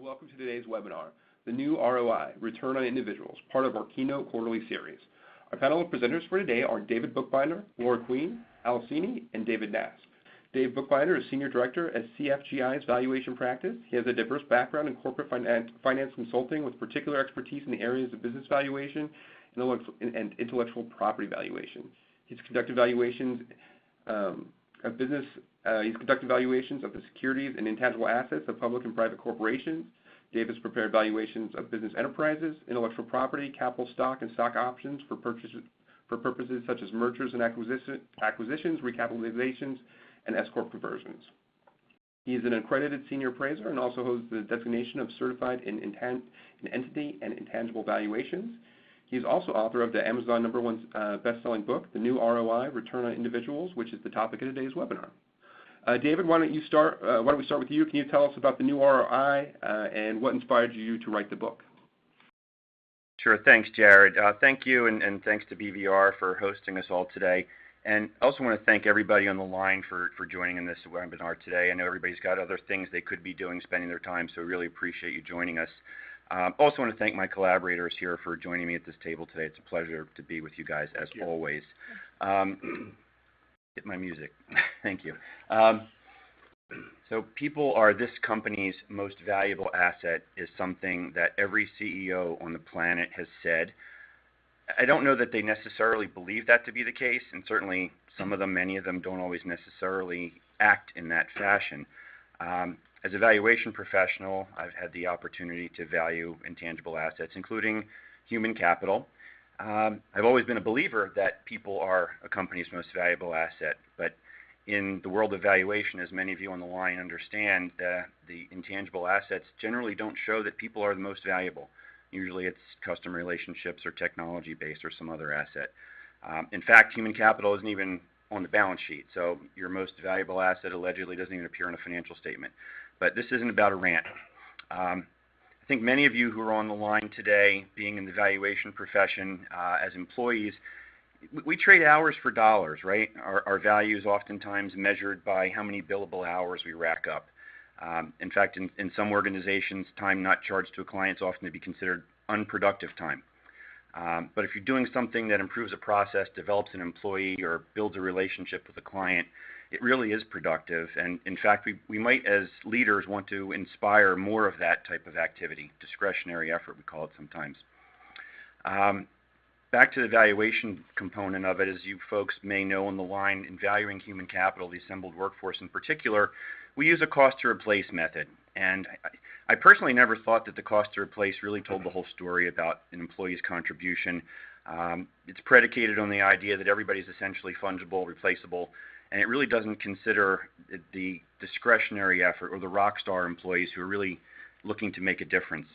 welcome to today's webinar, The New ROI, Return on Individuals, part of our Keynote quarterly series. Our panel of presenters for today are David Bookbinder, Laura Queen, Cini, and David Nast. Dave Bookbinder is Senior Director at CFGI's Valuation Practice. He has a diverse background in corporate finance consulting with particular expertise in the areas of business valuation and intellectual property valuation. He's conducted valuations of the securities and intangible assets of public and private corporations. Dave has prepared valuations of business enterprises, intellectual property, capital stock, and stock options for purposes such as mergers and acquisitions, recapitalizations, and S-corp conversions. He is an accredited senior appraiser and also holds the designation of Certified in Entity and Intangible Valuations. He is also author of the Amazon #1 best-selling book, The New ROI, Return on Individuals, which is the topic of today's webinar. David, why don't we start with you? Can you tell us about the new ROI and what inspired you to write the book? Sure. Thanks, Jared. Thank you, and thanks to BVR for hosting us all today. And I also want to thank everybody on the line for joining in this webinar today. I know everybody's got other things they could be doing, spending their time, so we really appreciate you joining us. Also want to thank my collaborators here for joining me at this table today. It's a pleasure to be with you guys, as always. Hit my music. Thank you. So people are this company's most valuable asset is something that every CEO on the planet has said. I don't know that they necessarily believe that to be the case, and certainly some of them, many of them, don't always necessarily act in that fashion. As a valuation professional, I've had the opportunity to value intangible assets, including human capital. I've always been a believer that people are a company's most valuable asset, but in the world of valuation, as many of you on the line understand, the intangible assets generally don't show that people are the most valuable. Usually it's customer relationships or technology-based or some other asset. In fact, human capital isn't even on the balance sheet, so your most valuable asset allegedly doesn't even appear in a financial statement. But this isn't about a rant. I think many of you who are on the line today, being in the valuation profession as employees, we trade hours for dollars, right? Our value is oftentimes measured by how many billable hours we rack up. In fact, in some organizations, time not charged to a client is often to be considered unproductive time. But if you're doing something that improves a process, develops an employee, or builds a relationship with a client, it really is productive. And in fact, we might, as leaders, want to inspire more of that type of activity, discretionary effort, we call it sometimes. Back to the valuation component of it, as you folks may know on the line, in valuing human capital, the assembled workforce in particular, we use a cost-to-replace method. And I personally never thought that the cost-to-replace really told the whole story about an employee's contribution. It's predicated on the idea that everybody's essentially fungible, replaceable, and it really doesn't consider the discretionary effort or the rock star employees who are really looking to make a difference.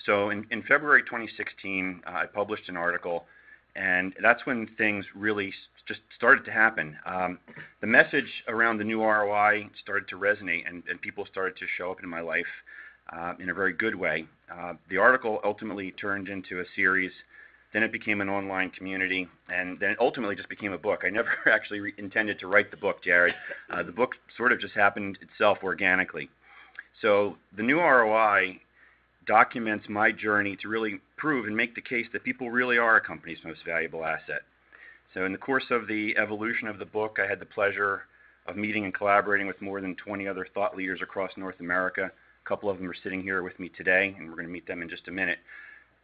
So in February 2016, I published an article, and that's when things really just started to happen. The message around the new ROI started to resonate, and people started to show up in my life in a very good way. The article ultimately turned into a series. Then it became an online community, and then it ultimately just became a book. I never actually intended to write the book, Jared. The book sort of just happened itself organically. So the new ROI documents my journey to really prove and make the case that people really are a company's most valuable asset. So in the course of the evolution of the book, I had the pleasure of meeting and collaborating with more than 20 other thought leaders across North America. A couple of them are sitting here with me today, and we're going to meet them in just a minute.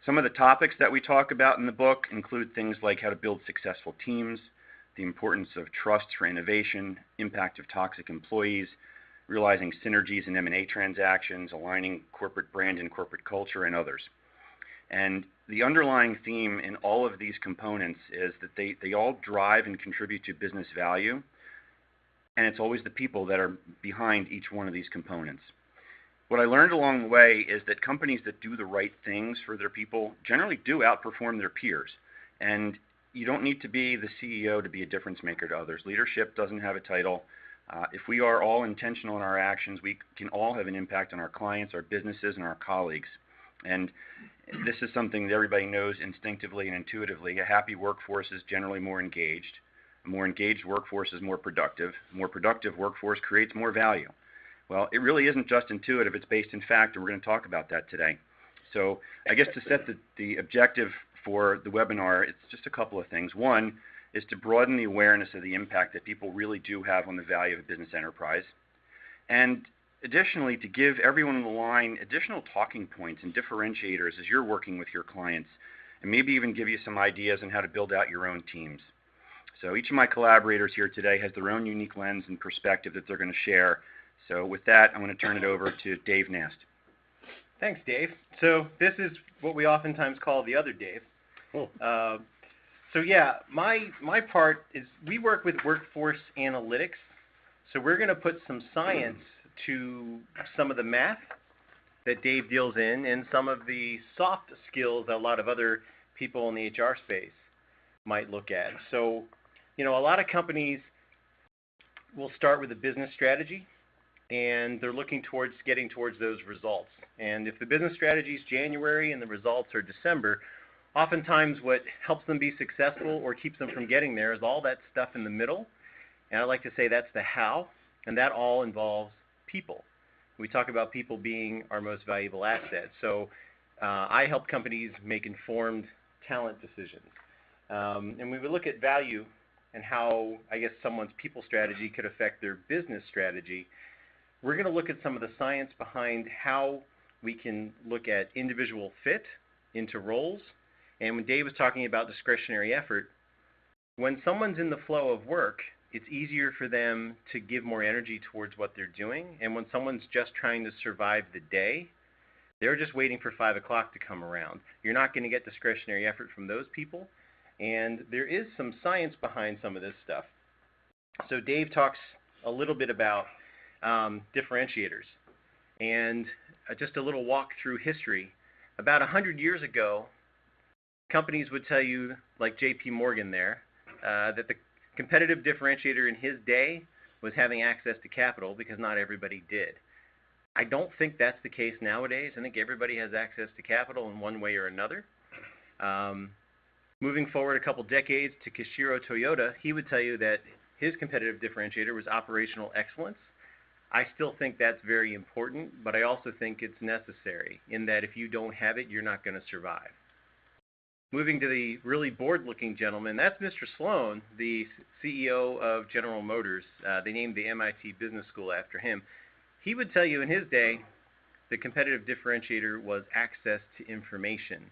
Some of the topics that we talk about in the book include things like how to build successful teams, the importance of trust for innovation, impact of toxic employees, realizing synergies in M&A transactions, aligning corporate brand and corporate culture, and others. And the underlying theme in all of these components is that they all drive and contribute to business value, and it's always the people that are behind each one of these components. What I learned along the way is that companies that do the right things for their people generally do outperform their peers. And you don't need to be the CEO to be a difference maker to others. Leadership doesn't have a title. If we are all intentional in our actions, we can all have an impact on our clients, our businesses, and our colleagues. And this is something that everybody knows instinctively and intuitively. A happy workforce is generally more engaged. A more engaged workforce is more productive. A more productive workforce creates more value. Well, it really isn't just intuitive, it's based in fact, and we're going to talk about that today. So I guess to set the objective for the webinar, it's just a couple of things. One is to broaden the awareness of the impact that people really do have on the value of a business enterprise. And additionally, to give everyone on the line additional talking points and differentiators as you're working with your clients, and maybe even give you some ideas on how to build out your own teams. So each of my collaborators here today has their own unique lens and perspective that they're going to share. So with that, I'm going to turn it over to Dave Nast. Thanks, Dave. So this is what we oftentimes call the other Dave. Cool. So yeah, my part is we work with workforce analytics. So we're going to put some science to some of the math that Dave deals in and some of the soft skills that a lot of other people in the HR space might look at. So, a lot of companies will start with a business strategy, and they're looking towards getting towards those results. And if the business strategy is January and the results are December, oftentimes what helps them be successful or keeps them from getting there is all that stuff in the middle. And I like to say that's the how, and that all involves people. We talk about people being our most valuable asset. So I help companies make informed talent decisions. And when we look at value and how, I guess, someone's people strategy could affect their business strategy, we're going to look at some of the science behind how we can look at individual fit into roles. And when Dave was talking about discretionary effort, when someone's in the flow of work, it's easier for them to give more energy towards what they're doing. And when someone's just trying to survive the day, they're just waiting for 5 o'clock to come around. You're not going to get discretionary effort from those people. And there is some science behind some of this stuff. So Dave talks a little bit about differentiators. And just a little walk through history. About 100 years ago, companies would tell you, like J.P. Morgan there, that the competitive differentiator in his day was having access to capital because not everybody did. I don't think that's the case nowadays. I think everybody has access to capital in one way or another. Moving forward a couple decades to Kishiro Toyota, he would tell you that his competitive differentiator was operational excellence. I still think that's very important, but I also think it's necessary in that if you don't have it, you're not going to survive. Moving to the really bored-looking gentleman, that's Mr. Sloan, the CEO of General Motors. They named the MIT Business School after him. He would tell you in his day the competitive differentiator was access to information.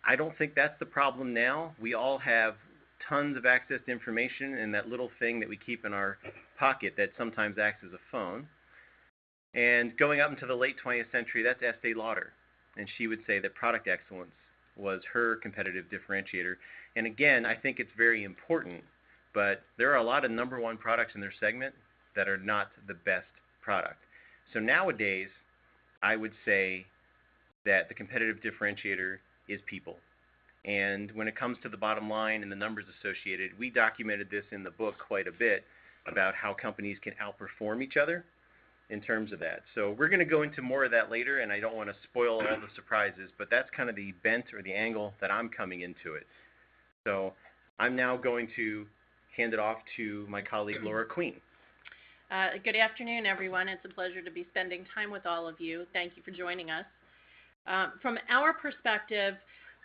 I don't think that's the problem now. We all have tons of access to information in that little thing that we keep in our pocket that sometimes acts as a phone. And going up into the late 20th century, that's Estee Lauder. And she would say that product excellence was her competitive differentiator. And again, I think it's very important, but there are a lot of number one products in their segment that are not the best product. So nowadays, I would say that the competitive differentiator is people. And when it comes to the bottom line and the numbers associated, we documented this in the book quite a bit about how companies can outperform each other in terms of that. So we're going to go into more of that later, and I don't want to spoil all the surprises, but that's kind of the bent or the angle that I'm coming into it. So I'm now going to hand it off to my colleague Laura Queen. Good afternoon, everyone. It's a pleasure to be spending time with all of you. Thank you for joining us. From our perspective,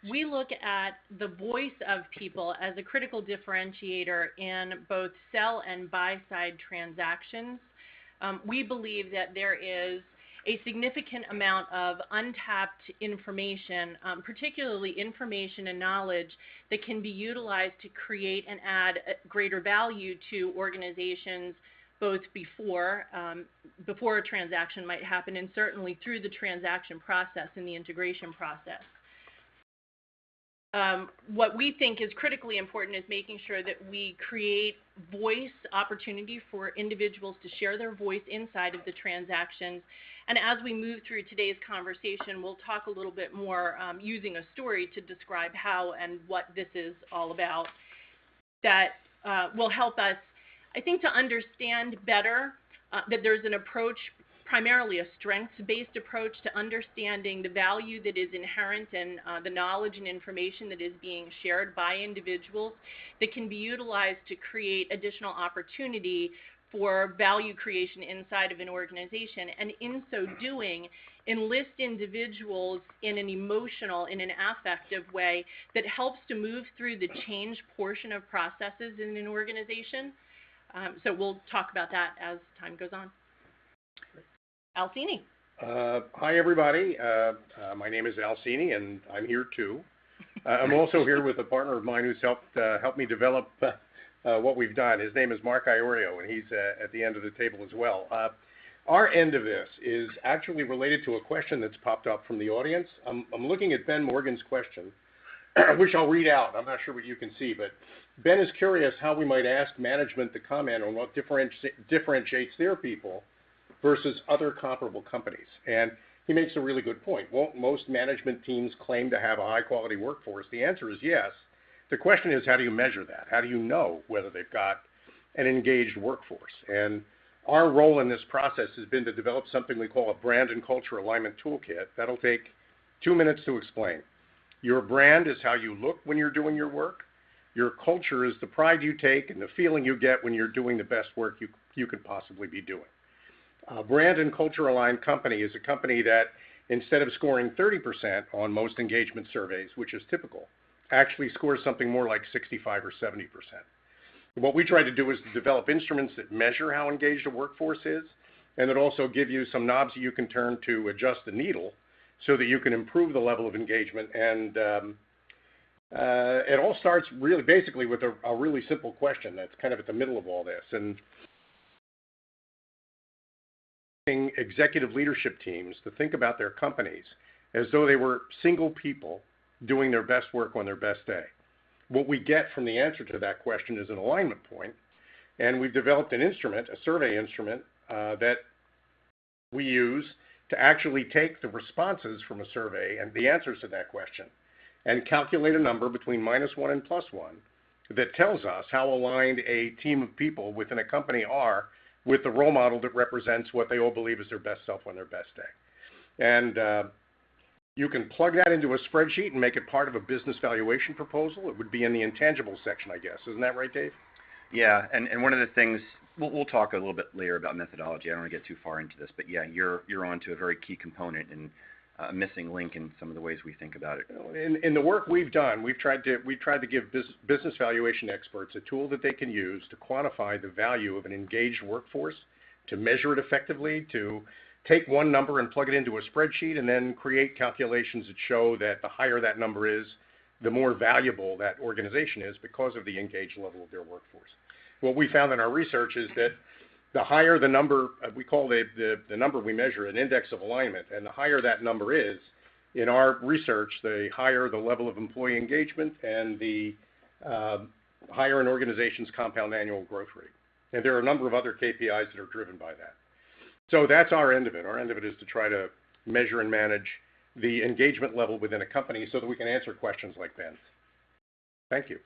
we look at the voice of people as a critical differentiator in both sell and buy side transactions. We believe that there is a significant amount of untapped information, particularly information and knowledge that can be utilized to create and add greater value to organizations both before a transaction might happen and certainly through the transaction process and the integration process. What we think is critically important is making sure that we create voice opportunity for individuals to share their voice inside of the transactions. And as we move through today's conversation, we'll talk a little bit more using a story to describe how and what this is all about. That will help us, I think, to understand better that there's an approach, primarily a strengths-based approach to understanding the value that is inherent in the knowledge and information that is being shared by individuals that can be utilized to create additional opportunity for value creation inside of an organization, and in so doing, enlist individuals in an emotional, in an affective way that helps to move through the change portion of processes in an organization. So we'll talk about that as time goes on. Al Cini. Hi, everybody. My name is Al Cini, and I'm here too. I'm also here with a partner of mine who's helped me develop what we've done. His name is Mark Iorio, and he's at the end of the table as well. Our end of this is actually related to a question that's popped up from the audience. I'm looking at Ben Morgan's question, which I'll read out. I'm not sure what you can see, but Ben is curious how we might ask management to comment on what differentiates their people versus other comparable companies. And he makes a really good point. Won't most management teams claim to have a high-quality workforce? The answer is yes. The question is, how do you measure that? How do you know whether they've got an engaged workforce? And our role in this process has been to develop something we call a brand and culture alignment toolkit. That'll take 2 minutes to explain. Your brand is how you look when you're doing your work. Your culture is the pride you take and the feeling you get when you're doing the best work you could possibly be doing. A brand and culture aligned company is a company that, instead of scoring 30% on most engagement surveys, which is typical, actually scores something more like 65 or 70%. What we try to do is to develop instruments that measure how engaged a workforce is, and that also give you some knobs that you can turn to adjust the needle so that you can improve the level of engagement. And it all starts really basically with a really simple question that's kind of at the middle of all this. And executive leadership teams to think about their companies as though they were single people doing their best work on their best day. What we get from the answer to that question is an alignment point, and we've developed an instrument, a survey instrument, that we use to actually take the responses from a survey and the answers to that question and calculate a number between -1 and +1 that tells us how aligned a team of people within a company are with the role model that represents what they all believe is their best self on their best day. And you can plug that into a spreadsheet and make it part of a business valuation proposal. It would be in the intangibles section, I guess. Isn't that right, Dave? Yeah, and one of the things, we'll talk a little bit later about methodology. I don't want to get too far into this, but yeah, you're on to a very key component and a missing link in some of the ways we think about it. In the work we've done, we've tried to give business valuation experts a tool that they can use to quantify the value of an engaged workforce, to measure it effectively, to take one number and plug it into a spreadsheet, and then create calculations that show that the higher that number is, the more valuable that organization is because of the engaged level of their workforce. What we found in our research is that the higher the number, we call the number we measure an index of alignment, and the higher that number is, in our research, the higher the level of employee engagement and the higher an organization's compound annual growth rate. And there are a number of other KPIs that are driven by that. So that's our end of it. Our end of it is to try to measure and manage the engagement level within a company so that we can answer questions like Ben's. Thank you.